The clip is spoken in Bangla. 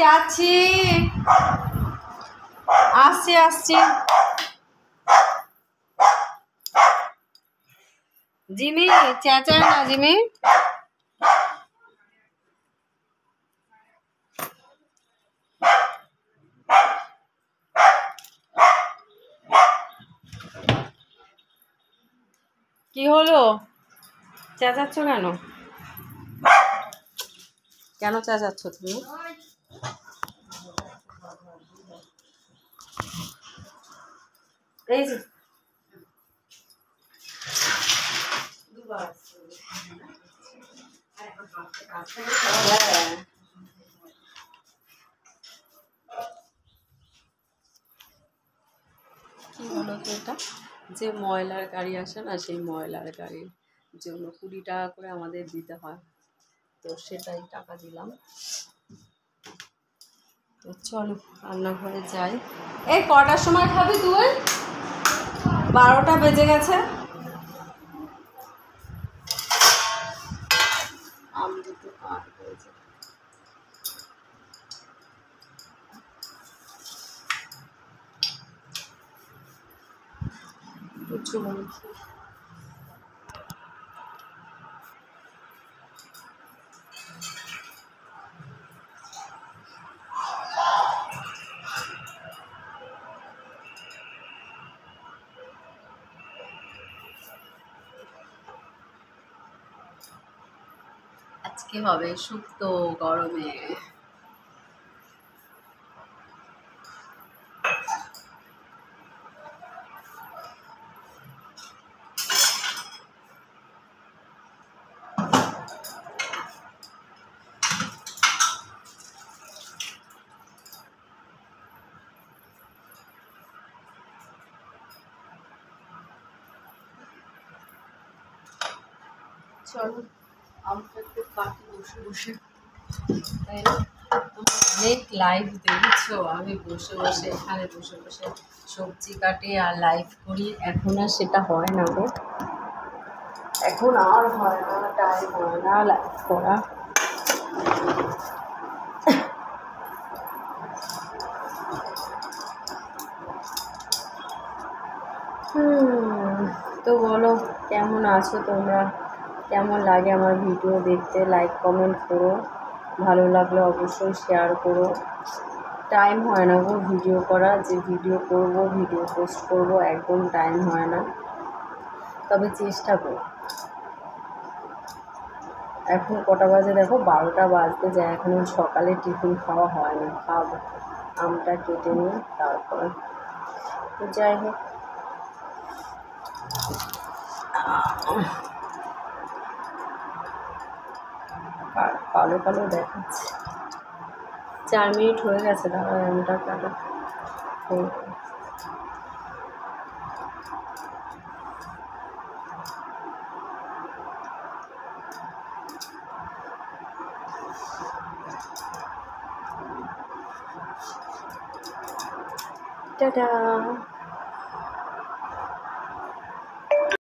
যাচ্ছি, আসছি আসছি। জিমি চেঁচায় না, জিমি। কি হলো, চেঁচাচ্ছ কেন? কেন চেঁচাচ্ছ তুমি? এই যে কি বলো তো, এটা যে ময়লার গাড়ি আসে না, সেই ময়লার গাড়ির জন্য 20 টাকা করে আমাদের দিতে হয়, তো সেটাই টাকা দিলাম। তো চলো রান্নাঘরে যাই। এই কটার সময় খাবি তুই? 12টা বেজে গেছে। আম দুটো কাট হয়েছে। কিছু বলছি আজকে হবে শুক্তো গরমে। চলো আমটা একটু কাটি বসে বসে, তাই না? অনেক লাইভ দেখেছো আমি বসে বসে, এখানে বসে বসে সবজি কাটি আর লাইভ করি। এখন আর সেটা হয় না গো, এখন আর হয় না, টাইম হয় না লাইভ করা। তো বলো কেমন আছো তোমরা, কেমন লাগে আমার ভিডিও দেখতে? লাইক কমেন্ট করো, ভালো লাগলে অবশ্যই শেয়ার করো। টাইম হয় না গো ভিডিও করা, যে ভিডিও করব ভিডিও পোস্ট করব, একদম টাইম হয় না, তবে চেষ্টা করো। এখন কটা বাজে দেখো, 12টা বাজতে যায়, এখন সকালে টিফিন খাওয়া হয়নি, খাবো। আমটা কেটে নিই তারপর। তো যাই হোক, কালো কালো দেখাচ্ছে। 4 মিনিট হয়ে গেছে, দাঁড়া আমটা কাটা। টাটা।